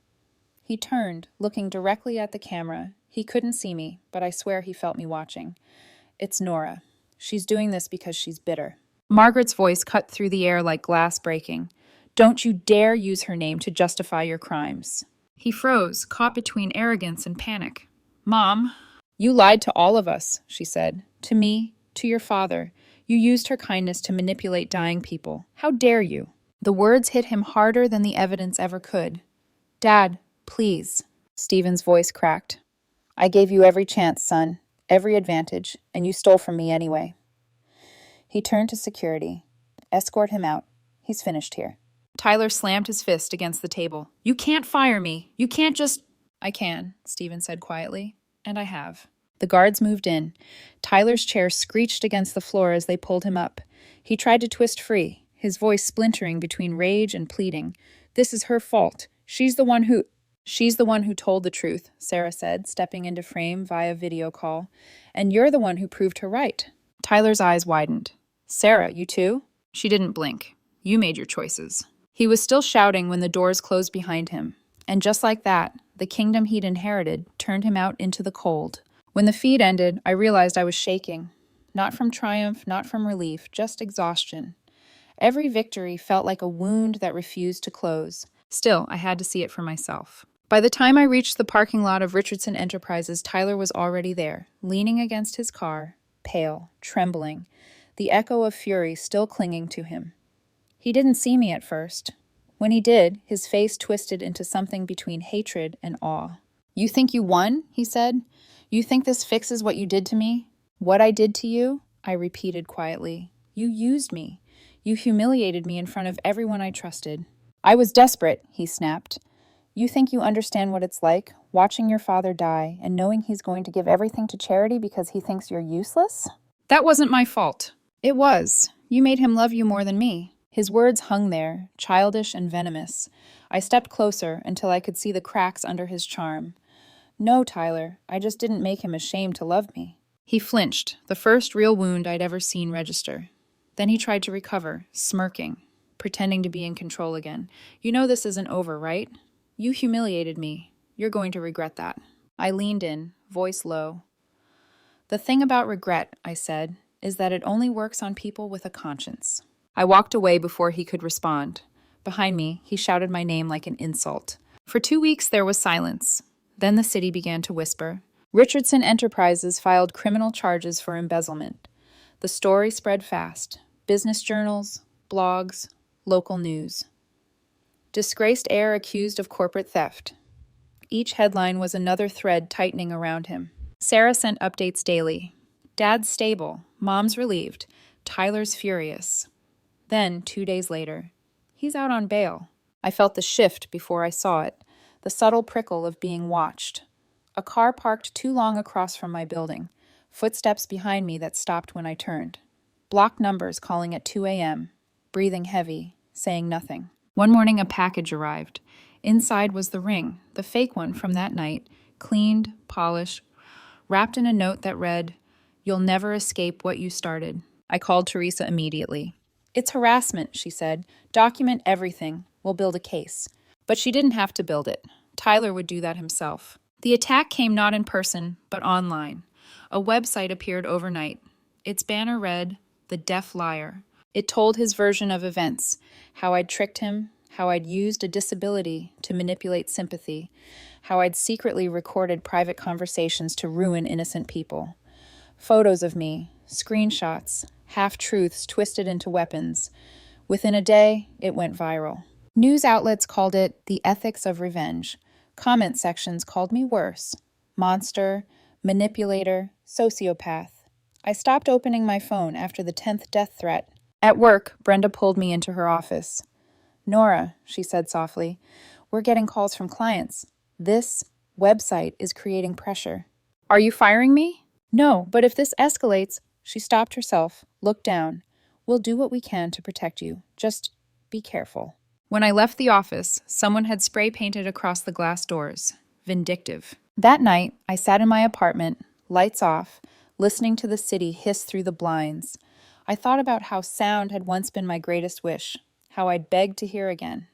He turned, looking directly at the camera. He couldn't see me, but I swear he felt me watching. It's Nora. She's doing this because she's bitter. Margaret's voice cut through the air like glass breaking. Don't you dare use her name to justify your crimes. He froze, caught between arrogance and panic. Mom, you lied to all of us, she said. To me, to your father. You used her kindness to manipulate dying people. How dare you? The words hit him harder than the evidence ever could. Dad, please. Stephen's voice cracked. I gave you every chance, son, every advantage, and you stole from me anyway. He turned to security. Escort him out. He's finished here. Tyler slammed his fist against the table. You can't fire me. You can't just... I can, Stephen said quietly, and I have. The guards moved in. Tyler's chair screeched against the floor as they pulled him up. He tried to twist free, his voice splintering between rage and pleading. This is her fault. She's the one who told the truth, Sarah said, stepping into frame via video call. And you're the one who proved her right. Tyler's eyes widened. Sarah, you too? She didn't blink. You made your choices. He was still shouting when the doors closed behind him. And just like that, the kingdom he'd inherited turned him out into the cold. When the feed ended, I realized I was shaking. Not from triumph, not from relief, just exhaustion. Every victory felt like a wound that refused to close. Still, I had to see it for myself. By the time I reached the parking lot of Richardson Enterprises, Tyler was already there, leaning against his car, pale, trembling, the echo of fury still clinging to him. He didn't see me at first. When he did, his face twisted into something between hatred and awe. You think you won? He said. You think this fixes what you did to me? What I did to you? I repeated quietly. You used me. You humiliated me in front of everyone I trusted. I was desperate, he snapped. You think you understand what it's like, watching your father die and knowing he's going to give everything to charity because he thinks you're useless? That wasn't my fault. It was. You made him love you more than me. His words hung there, childish and venomous. I stepped closer until I could see the cracks under his charm. No, Tyler, I just didn't make him ashamed to love me. He flinched, the first real wound I'd ever seen register. Then he tried to recover, smirking, pretending to be in control again. You know this isn't over, right? You humiliated me. You're going to regret that. I leaned in, voice low. The thing about regret, I said, is that it only works on people with a conscience. I walked away before he could respond. Behind me, he shouted my name like an insult. For 2 weeks, there was silence. Then the city began to whisper. Richardson Enterprises filed criminal charges for embezzlement. The story spread fast. Business journals, blogs, local news. Disgraced heir accused of corporate theft. Each headline was another thread tightening around him. Sarah sent updates daily. Dad's stable. Mom's relieved. Tyler's furious. Then, 2 days later, he's out on bail. I felt the shift before I saw it, the subtle prickle of being watched. A car parked too long across from my building, footsteps behind me that stopped when I turned. Blocked numbers calling at 2 a.m., breathing heavy, saying nothing. One morning a package arrived. Inside was the ring, the fake one from that night, cleaned, polished, wrapped in a note that read, "You'll never escape what you started." I called Teresa immediately. It's harassment, she said. Document everything. We'll build a case. But she didn't have to build it. Tyler would do that himself. The attack came not in person, but online. A website appeared overnight. Its banner read, "The Deaf Liar." It told his version of events, how I'd tricked him, how I'd used a disability to manipulate sympathy, how I'd secretly recorded private conversations to ruin innocent people. Photos of me, screenshots, half-truths twisted into weapons. Within a day, it went viral. News outlets called it the ethics of revenge. Comment sections called me worse. Monster, manipulator, sociopath. I stopped opening my phone after the 10th death threat. At work, Brenda pulled me into her office. Nora, she said softly, we're getting calls from clients. This website is creating pressure. Are you firing me? No, but if this escalates... She stopped herself, looked down. We'll do what we can to protect you. Just be careful. When I left the office, someone had spray painted across the glass doors. Vindictive. That night, I sat in my apartment, lights off, listening to the city hiss through the blinds. I thought about how sound had once been my greatest wish, how I'd begged to hear again.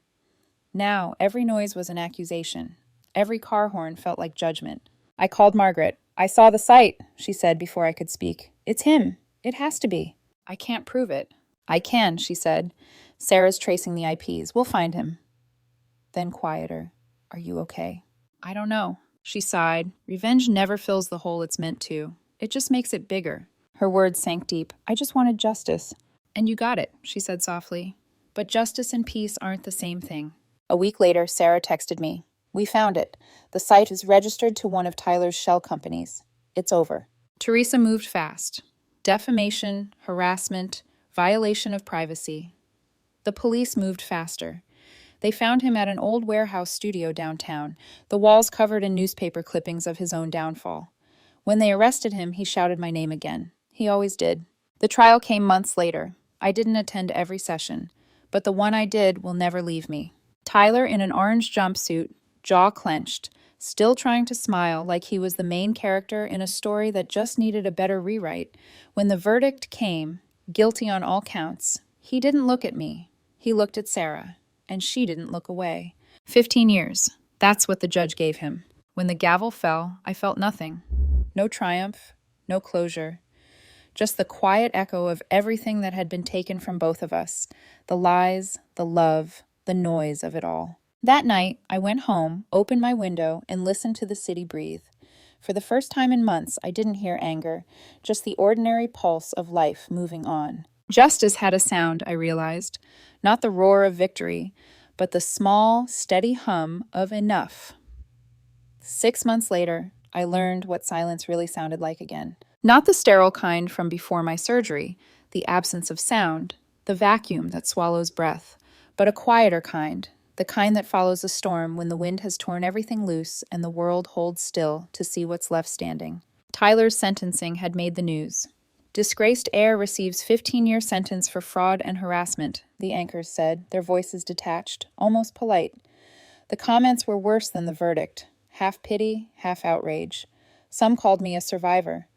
Now, every noise was an accusation. Every car horn felt like judgment. I called Margaret. I saw the site, she said before I could speak. It's him. It has to be. I can't prove it. I can, she said. Sarah's tracing the IPs. We'll find him. Then quieter. Are you okay? I don't know. She sighed. Revenge never fills the hole it's meant to. It just makes it bigger. Her words sank deep. I just wanted justice. And you got it, she said softly. But justice and peace aren't the same thing. A week later, Sarah texted me. We found it. The site is registered to one of Tyler's shell companies. It's over. Teresa moved fast. Defamation, harassment, violation of privacy. The police moved faster. They found him at an old warehouse studio downtown, the walls covered in newspaper clippings of his own downfall. When they arrested him, he shouted my name again. He always did. The trial came months later. I didn't attend every session, but the one I did will never leave me. Tyler in an orange jumpsuit, jaw clenched, still trying to smile like he was the main character in a story that just needed a better rewrite. When the verdict came, guilty on all counts, he didn't look at me. He looked at Sarah, and she didn't look away. 15 years. That's what the judge gave him. When the gavel fell, I felt nothing. No triumph, no closure. Just the quiet echo of everything that had been taken from both of us. The lies, the love, the noise of it all. That night, I went home, opened my window, and listened to the city breathe. For the first time in months, I didn't hear anger, just the ordinary pulse of life moving on. Justice had a sound, I realized. Not the roar of victory, but the small, steady hum of enough. 6 months later, I learned what silence really sounded like again. Not the sterile kind from before my surgery, the absence of sound, the vacuum that swallows breath, but a quieter kind, the kind that follows a storm when the wind has torn everything loose and the world holds still to see what's left standing. Tyler's sentencing had made the news. Disgraced heir receives 15-year sentence for fraud and harassment, the anchors said, their voices detached, almost polite. The comments were worse than the verdict, half pity, half outrage. Some called me a survivor.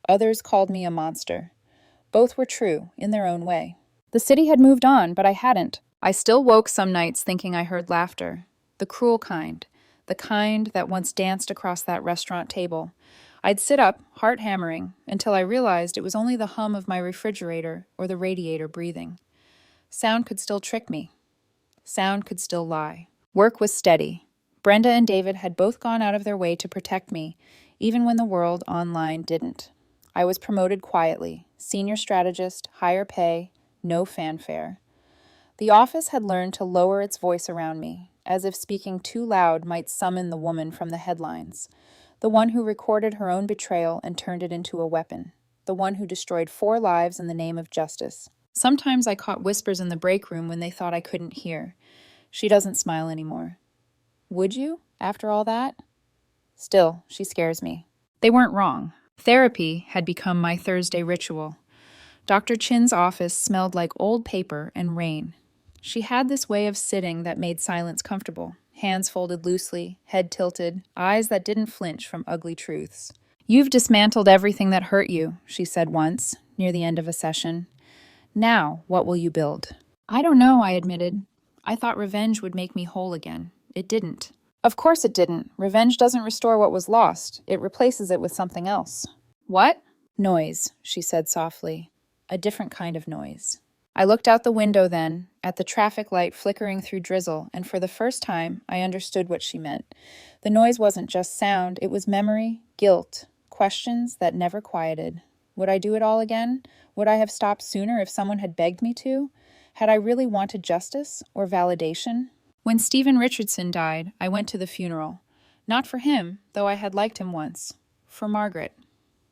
Others called me a monster. Both were true, in their own way. The city had moved on, but I hadn't. I still woke some nights thinking I heard laughter. The cruel kind. The kind that once danced across that restaurant table. I'd sit up, heart hammering, until I realized it was only the hum of my refrigerator or the radiator breathing. Sound could still trick me. Sound could still lie. Work was steady. Brenda and David had both gone out of their way to protect me, even when the world online didn't. I was promoted quietly, senior strategist, higher pay, no fanfare. The office had learned to lower its voice around me, as if speaking too loud might summon the woman from the headlines. The one who recorded her own betrayal and turned it into a weapon. The one who destroyed 4 lives in the name of justice. Sometimes I caught whispers in the break room when they thought I couldn't hear. She doesn't smile anymore. Would you, after all that? Still, she scares me. They weren't wrong. Therapy had become my Thursday ritual. Dr. Chin's office smelled like old paper and rain. She had this way of sitting that made silence comfortable. Hands folded loosely, head tilted, eyes that didn't flinch from ugly truths. You've dismantled everything that hurt you, she said once, near the end of a session. Now, what will you build? I don't know, I admitted. I thought revenge would make me whole again. It didn't. Of course it didn't. Revenge doesn't restore what was lost. It replaces it with something else. What? Noise, she said softly. A different kind of noise. I looked out the window then, at the traffic light flickering through drizzle, and for the first time, I understood what she meant. The noise wasn't just sound, it was memory, guilt, questions that never quieted. Would I do it all again? Would I have stopped sooner if someone had begged me to? Had I really wanted justice or validation? When Stephen Richardson died, I went to the funeral. Not for him, though I had liked him once. For Margaret.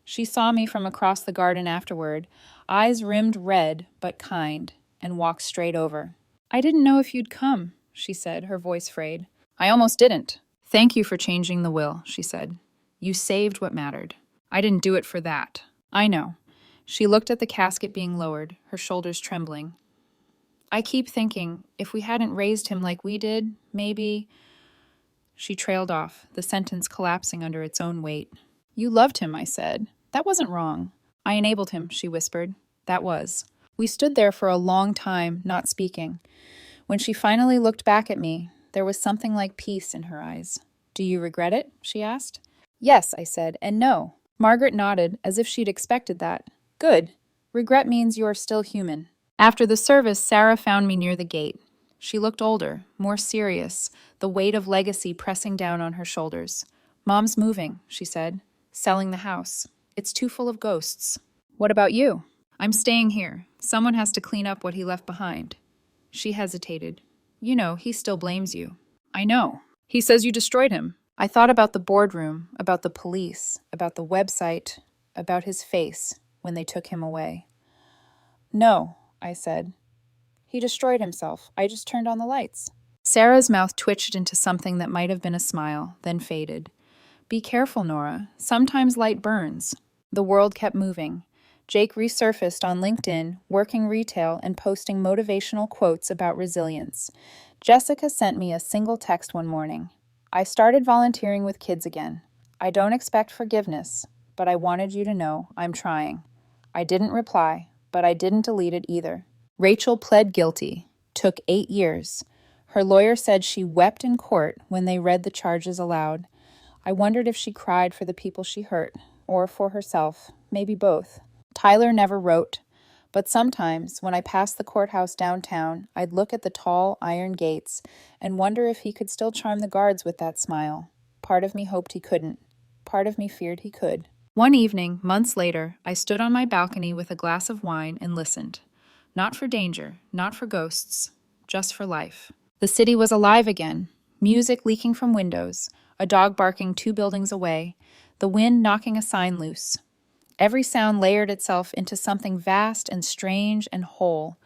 She saw me from across the garden afterward, eyes rimmed red but kind, and walked straight over. I didn't know if you'd come, she said, her voice frayed. I almost didn't. Thank you for changing the will, she said. You saved what mattered. I didn't do it for that. I know. She looked at the casket being lowered, her shoulders trembling. I keep thinking, if we hadn't raised him like we did, maybe... She trailed off, the sentence collapsing under its own weight. You loved him, I said. That wasn't wrong. I enabled him, she whispered. That was. We stood there for a long time, not speaking. When she finally looked back at me, there was something like peace in her eyes. Do you regret it? She asked. Yes, I said, and no. Margaret nodded, as if she'd expected that. Good. Regret means you are still human. After the service, Sarah found me near the gate. She looked older, more serious, the weight of legacy pressing down on her shoulders. "Mom's moving," she said. "Selling the house. It's too full of ghosts." "What about you?" "I'm staying here. Someone has to clean up what he left behind." She hesitated. "You know, he still blames you." "I know. He says you destroyed him." I thought about the boardroom, about the police, about the website, about his face when they took him away. "No," I said. "He destroyed himself. I just turned on the lights." Sarah's mouth twitched into something that might have been a smile, then faded. "Be careful, Nora. Sometimes light burns." The world kept moving. Jake resurfaced on LinkedIn, working retail and posting motivational quotes about resilience. Jessica sent me a single text one morning. "I started volunteering with kids again. I don't expect forgiveness, but I wanted you to know I'm trying." I didn't reply, but I didn't delete it either. Rachel pled guilty. Took 8 years. Her lawyer said she wept in court when they read the charges aloud. I wondered if she cried for the people she hurt, or for herself, maybe both. Tyler never wrote, but sometimes, when I passed the courthouse downtown, I'd look at the tall iron gates and wonder if he could still charm the guards with that smile. Part of me hoped he couldn't. Part of me feared he could. One evening, months later, I stood on my balcony with a glass of wine and listened. Not for danger, not for ghosts, just for life. The city was alive again. Music leaking from windows, a dog barking 2 buildings away, the wind knocking a sign loose. Every sound layered itself into something vast and strange and whole.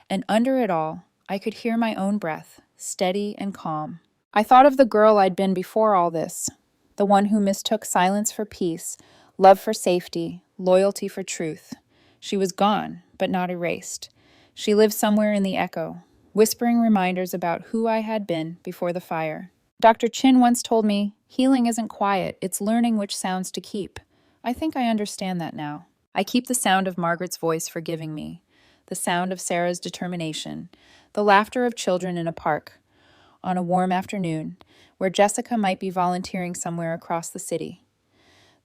And under it all, I could hear my own breath, steady and calm. I thought of the girl I'd been before all this, the one who mistook silence for peace, love for safety, loyalty for truth. She was gone, but not erased. She lived somewhere in the echo, whispering reminders about who I had been before the fire. Dr. Chin once told me, "Healing isn't quiet, it's learning which sounds to keep." I think I understand that now. I keep the sound of Margaret's voice forgiving me, the sound of Sarah's determination, the laughter of children in a park on a warm afternoon where Jessica might be volunteering somewhere across the city,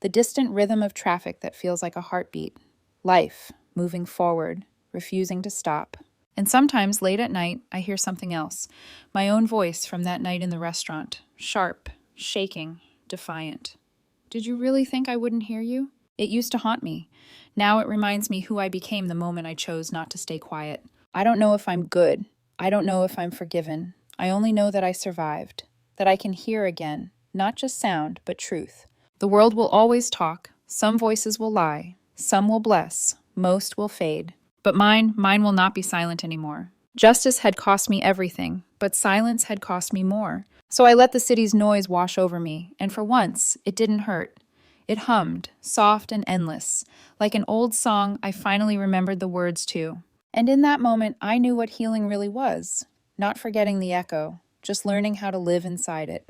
the distant rhythm of traffic that feels like a heartbeat, life moving forward, refusing to stop. And sometimes late at night, I hear something else, my own voice from that night in the restaurant, sharp, shaking, defiant. "Did you really think I wouldn't hear you?" It used to haunt me. Now it reminds me who I became the moment I chose not to stay quiet. I don't know if I'm good. I don't know if I'm forgiven. I only know that I survived, that I can hear again, not just sound, but truth. The world will always talk. Some voices will lie. Some will bless. Most will fade. But mine will not be silent anymore. Justice had cost me everything, but silence had cost me more. So I let the city's noise wash over me, and for once, it didn't hurt. It hummed, soft and endless, like an old song I finally remembered the words to. And in that moment, I knew what healing really was. Not forgetting the echo, just learning how to live inside it.